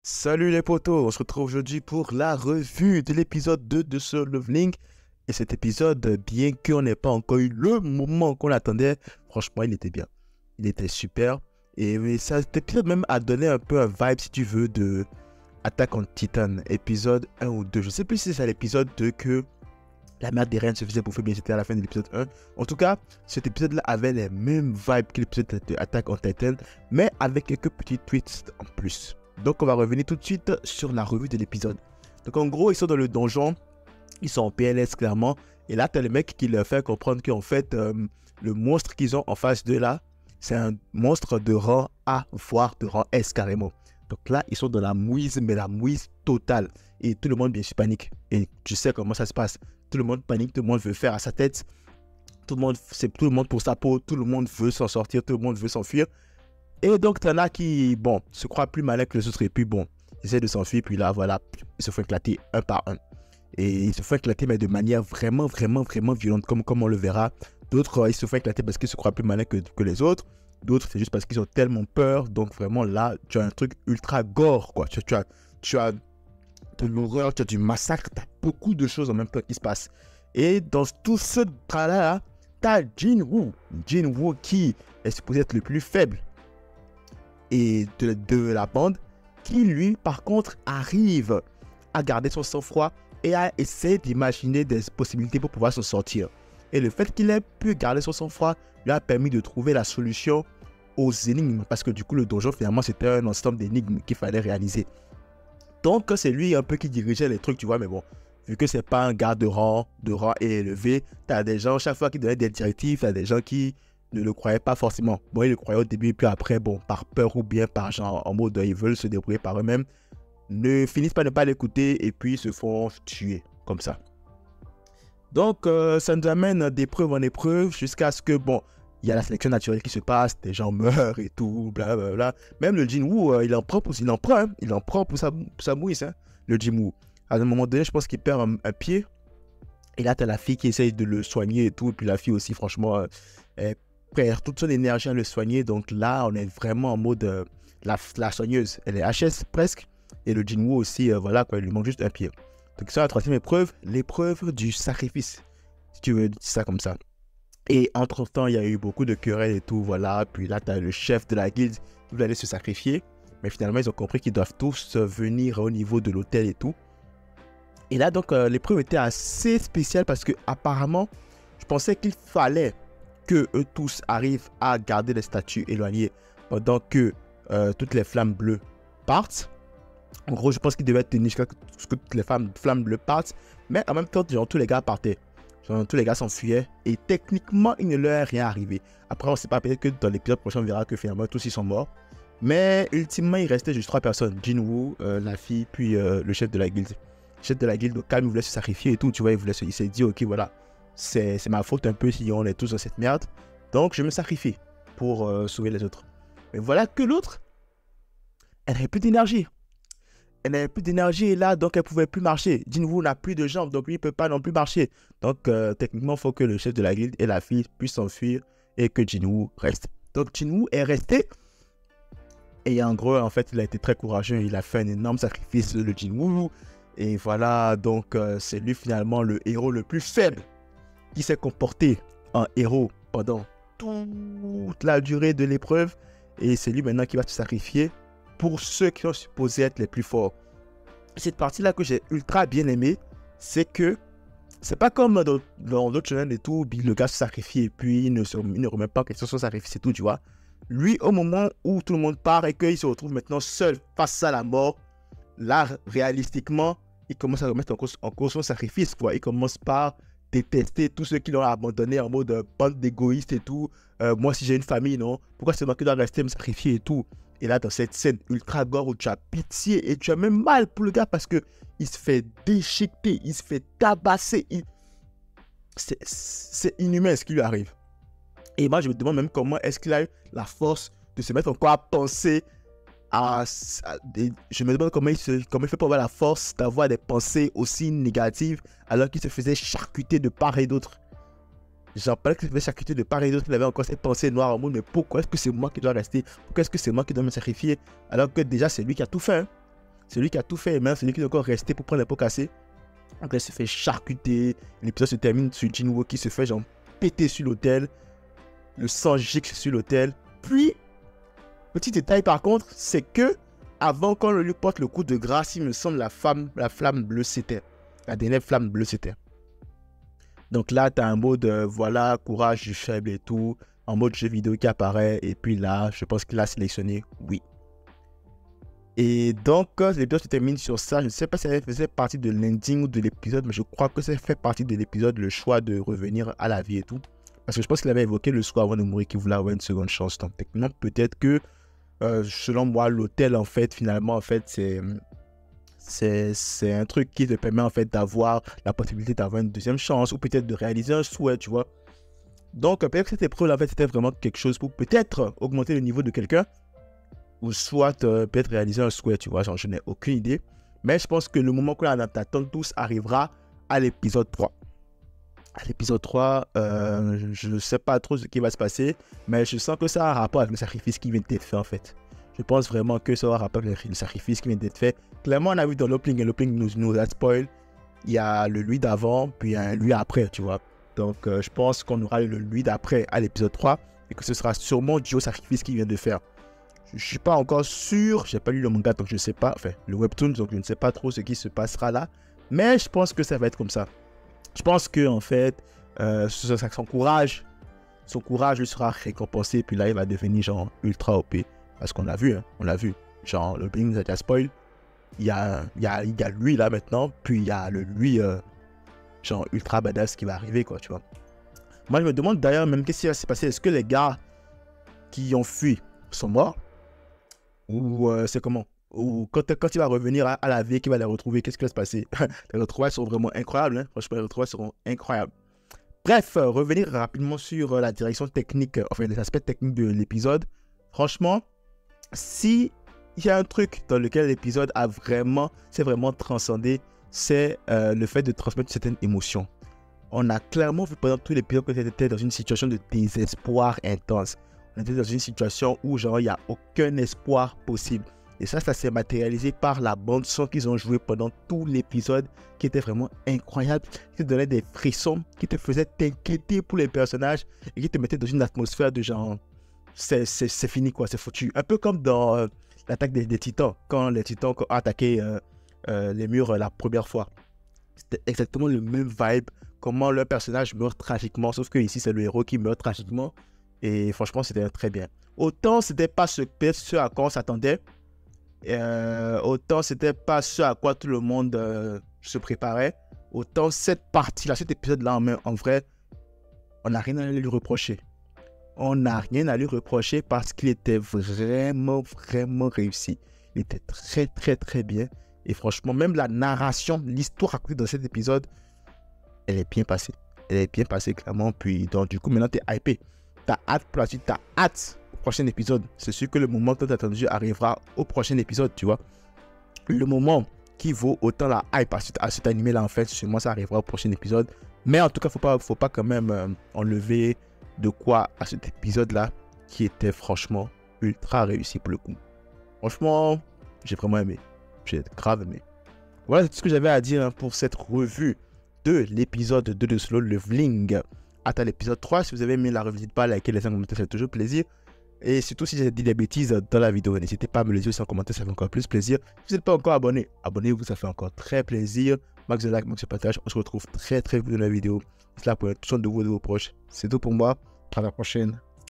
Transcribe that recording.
Salut les potos, on se retrouve aujourd'hui pour la revue de l'épisode 2 de ce Leveling. Et cet épisode, bien qu'on n'ait pas encore eu le moment qu'on attendait, franchement, il était bien. Il était super. Et cet épisode même a donné un peu un vibe, si tu veux, de Attack on Titan, épisode 1 ou 2. Je sais plus si c'est l'épisode 2 que la mère des reines se faisait bouffer, bien c'était à la fin de l'épisode 1. En tout cas, cet épisode-là avait les mêmes vibes que l'épisode de Attack on Titan, mais avec quelques petits tweets en plus. Donc on va revenir tout de suite sur la revue de l'épisode. Donc en gros, ils sont dans le donjon, ils sont en PLS clairement, et là t'as le mec qui leur fait comprendre qu'en fait, le monstre qu'ils ont en face d'eux là, c'est un monstre de rang A, voire de rang S carrément. Donc là, ils sont dans la mouise, mais la mouise totale. Et tout le monde bien sûr panique. Et tu sais comment ça se passe. Tout le monde panique, tout le monde veut faire à sa tête. Tout le monde, c'est tout le monde pour sa peau, tout le monde veut s'en sortir, tout le monde veut s'enfuir. Et donc, t'en as qui, bon, se croient plus malins que les autres, et puis bon, ils essaient de s'enfuir, puis là, voilà, ils se font éclater un par un. Et ils se font éclater, mais de manière vraiment, vraiment, vraiment violente, comme on le verra. D'autres, ils se font éclater parce qu'ils se croient plus malins que les autres. D'autres, c'est juste parce qu'ils ont tellement peur. Donc, vraiment, là, tu as un truc ultra gore, quoi. Tu as de l'horreur, tu as du massacre, tu as beaucoup de choses en même temps qui se passent. Et dans tout ce drama-là, tu as Jinwoo. Jinwoo qui est supposé être le plus faible et de la bande, qui lui par contre arrive à garder son sang-froid et à essayer d'imaginer des possibilités pour pouvoir s'en sortir. Et le fait qu'il ait pu garder son sang-froid lui a permis de trouver la solution aux énigmes, parce que du coup le donjon finalement c'était un ensemble d'énigmes qu'il fallait réaliser. Donc c'est lui un peu qui dirigeait les trucs, tu vois, mais bon, vu que c'est pas un gars de rang élevé, t'as des gens chaque fois qui donnaient des directives, t'as des gens qui ne le croyaient pas forcément. Bon, ils le croyaient au début, puis après, bon, par peur ou bien par genre, en mode, ils veulent se débrouiller par eux-mêmes, ne finissent par ne pas l'écouter et puis se font tuer, comme ça. Donc, ça nous amène d'épreuve en épreuve jusqu'à ce que, bon, il y a la sélection naturelle qui se passe, des gens meurent et tout, blablabla. Même le Jinwoo, il en prend pour sa mouisse, hein, le Jinwoo. À un moment donné, je pense qu'il perd un pied. Et là, tu as la fille qui essaye de le soigner et tout. Et puis la fille aussi, franchement, elle perd toute son énergie à le soigner. Donc là, on est vraiment en mode la soigneuse. Elle est HS presque. Et le Jinwoo aussi, voilà, quoi, il lui manque juste un pied. Donc ça, la troisième épreuve, l'épreuve du sacrifice. Si tu veux dire ça comme ça. Et entre-temps, il y a eu beaucoup de querelles et tout, voilà. Puis là, tu as le chef de la guilde qui voulait aller se sacrifier. Mais finalement, ils ont compris qu'ils doivent tous venir au niveau de l'hôtel et tout. Et là, donc, l'épreuve était assez spéciale parce que apparemment, je pensais qu'il fallait que eux tous arrivent à garder les statues éloignées pendant que toutes les flammes bleues partent. En gros, je pense qu'il devait tenir jusqu'à ce que toutes les flammes bleues partent. Mais en même temps, genre, tous les gars partaient. Genre, tous les gars s'enfuyaient. Et techniquement, il ne leur est rien arrivé. Après, on ne sait pas, peut-être que dans l'épisode prochain, on verra que finalement, tous ils sont morts. Mais ultimement, il restait juste 3 personnes. Jinwoo, la fille, puis le chef de la guilde. Le chef de la guilde, au calme, il voulait se sacrifier et tout. Tu vois, il s'est dit, ok, voilà, c'est ma faute un peu si on est tous dans cette merde. Donc, je me sacrifie pour sauver les autres. Mais voilà que l'autre, elle n'avait plus d'énergie. Elle n'avait plus d'énergie et là, donc elle pouvait plus marcher. Jinwoo n'a plus de jambes, donc lui, il peut pas non plus marcher. Donc, techniquement, il faut que le chef de la guilde et la fille puissent s'enfuir et que Jinwoo reste. Donc, Jinwoo est resté. Et en gros, en fait, il a été très courageux. Il a fait un énorme sacrifice, le Jinwoo. Et voilà, donc, c'est lui finalement le héros le plus faible qui s'est comporté en héros pendant toute la durée de l'épreuve. Et c'est lui maintenant qui va se sacrifier pour ceux qui sont supposés être les plus forts. Cette partie-là que j'ai ultra bien aimé, c'est que c'est pas comme dans d'autres chaînes et tout, le gars se sacrifie et puis il ne remet pas en question son sacrifice et tout, tu vois. Lui, au moment où tout le monde part et qu'il se retrouve maintenant seul face à la mort, là, réalistiquement, il commence à remettre en cause son sacrifice, quoi. Il commence par détester tous ceux qui l'ont abandonné en mode bande d'égoïstes et tout. Moi, si j'ai une famille, non, pourquoi c'est moi qui dois rester me sacrifier et tout. Et là, dans cette scène ultra gore où tu as pitié et tu as même mal pour le gars parce que il se fait déchiqueter, il se fait tabasser. C'est inhumain ce qui lui arrive. Et moi, je me demande même comment est-ce qu'il a eu la force de se mettre encore à penser je me demande comment il fait pour avoir la force d'avoir des pensées aussi négatives alors qu'il se faisait charcuter de part et d'autre. J'en parlais qu'il se faisait charcuter de part et d'autre, il avait encore ces pensées noires en mode, mais pourquoi est-ce que c'est moi qui dois rester? Pourquoi est-ce que c'est moi qui dois me sacrifier? Alors que déjà c'est lui qui a tout fait, hein. C'est lui qui a tout fait, mais c'est lui qui est encore resté pour prendre les pots cassés. Donc là, il se fait charcuter. L'épisode se termine sur Jinwoo qui se fait genre péter sur l'hôtel. Le sang gicle sur l'hôtel. Puis, petit détail par contre, c'est que avant qu'on lui porte le coup de grâce, il me semble la flamme bleue s'éteint. La dernière flamme bleue s'éteint. Donc là, tu as un mode, voilà, courage du faible et tout. En mode jeu vidéo qui apparaît. Et puis là, je pense qu'il a sélectionné oui. Et donc, l'épisode se termine sur ça. Je ne sais pas si ça faisait partie de l'ending ou de l'épisode, mais je crois que ça fait partie de l'épisode, le choix de revenir à la vie et tout. Parce que je pense qu'il avait évoqué le soir avant de mourir qu'il voulait avoir une seconde chance. Donc, techniquement, peut-être que, selon moi, l'hôtel, en fait, finalement, en fait, c'est un truc qui te permet, en fait, d'avoir la possibilité d'avoir une deuxième chance ou peut-être de réaliser un souhait, tu vois. Donc, peut-être que cette épreuve, en fait, c'était vraiment quelque chose pour peut-être augmenter le niveau de quelqu'un. Ou soit peut-être réaliser un souhait, tu vois, genre je n'ai aucune idée. Mais je pense que le moment qu'on attend tous arrivera à l'épisode 3. À l'épisode 3, je ne sais pas trop ce qui va se passer, mais je sens que ça a un rapport avec le sacrifice qui vient d'être fait en fait. Je pense vraiment que ça a un rapport avec le sacrifice qui vient d'être fait. Clairement, on a vu dans l'opening, et l'opening nous a spoil. Il y a le lui d'avant, puis il y a un lui après, tu vois. Donc je pense qu'on aura le lui d'après à l'épisode 3 et que ce sera sûrement dû au sacrifice qu'il vient de faire. Je ne suis pas encore sûr, j'ai pas lu le manga donc je ne sais pas, enfin le webtoon donc je ne sais pas trop ce qui se passera là, mais je pense que ça va être comme ça. Je pense que en fait, son courage lui sera récompensé puis là il va devenir genre ultra OP parce qu'on l'a vu, hein, on l'a vu. Genre le Bing nous a déjà spoil, il y a lui là maintenant, puis il y a le lui genre ultra badass qui va arriver quoi, tu vois. Moi je me demande d'ailleurs même qu'est-ce qui va se passer, est-ce que les gars qui ont fui sont morts? Ou c'est comment? Ou quand il va revenir à la vie, qu'il va les retrouver, qu'est-ce qui va se passer? Les retrouvailles sont vraiment incroyables, hein? Franchement, les retrouvailles seront incroyables. Bref, revenir rapidement sur la direction technique, enfin les aspects techniques de l'épisode. Franchement, si il y a un truc dans lequel l'épisode s'est vraiment transcendé, c'est le fait de transmettre certaines émotions. On a clairement vu pendant tout l'épisode que c'était dans une situation de désespoir intense. On était dans une situation où genre il n'y a aucun espoir possible. Et ça s'est matérialisé par la bande son qu'ils ont joué pendant tout l'épisode qui était vraiment incroyable, qui te donnait des frissons, qui te faisait t'inquiéter pour les personnages et qui te mettait dans une atmosphère de genre c'est fini quoi, c'est foutu. Un peu comme dans l'attaque des titans, quand les titans ont attaqué les murs la première fois. C'était exactement le même vibe, comment leur personnage meurt tragiquement, sauf que ici c'est le héros qui meurt tragiquement. Et franchement, c'était très bien. Autant c'était pas ce à quoi on s'attendait. Autant c'était pas ce à quoi tout le monde se préparait. Autant cette partie-là, cet épisode-là, en vrai, on n'a rien à lui reprocher. On n'a rien à lui reprocher parce qu'il était vraiment, vraiment réussi. Il était très, très, très bien. Et franchement, même la narration, l'histoire racontée dans cet épisode, elle est bien passée. Elle est bien passée, clairement. Puis, donc, du coup, maintenant, t'es hypé. T'as hâte pour la suite, t'as hâte au prochain épisode. C'est sûr que le moment tant attendu arrivera au prochain épisode, tu vois. Le moment qui vaut autant la hype à cet animé là, en fait, sûrement ça arrivera au prochain épisode. Mais en tout cas, faut pas quand même enlever de quoi à cet épisode là qui était franchement ultra réussi pour le coup. Franchement, j'ai vraiment aimé. J'ai grave aimé. Voilà, c'est tout ce que j'avais à dire hein, pour cette revue de l'épisode 2 de Solo Leveling. Hâte à l'épisode 3. Si vous avez aimé la revue, n'hésitez pas à liker, laisser un commentaire, ça fait toujours plaisir. Et surtout, si j'ai dit des bêtises dans la vidéo, n'hésitez pas à me le dire aussi en commentaire, ça fait encore plus plaisir. Si vous n'êtes pas encore abonné, abonnez-vous, ça fait encore très plaisir. Max de like, max de partage. On se retrouve très très vite dans la vidéo. C'est là pour être de vos proches. C'est tout pour moi. À la prochaine.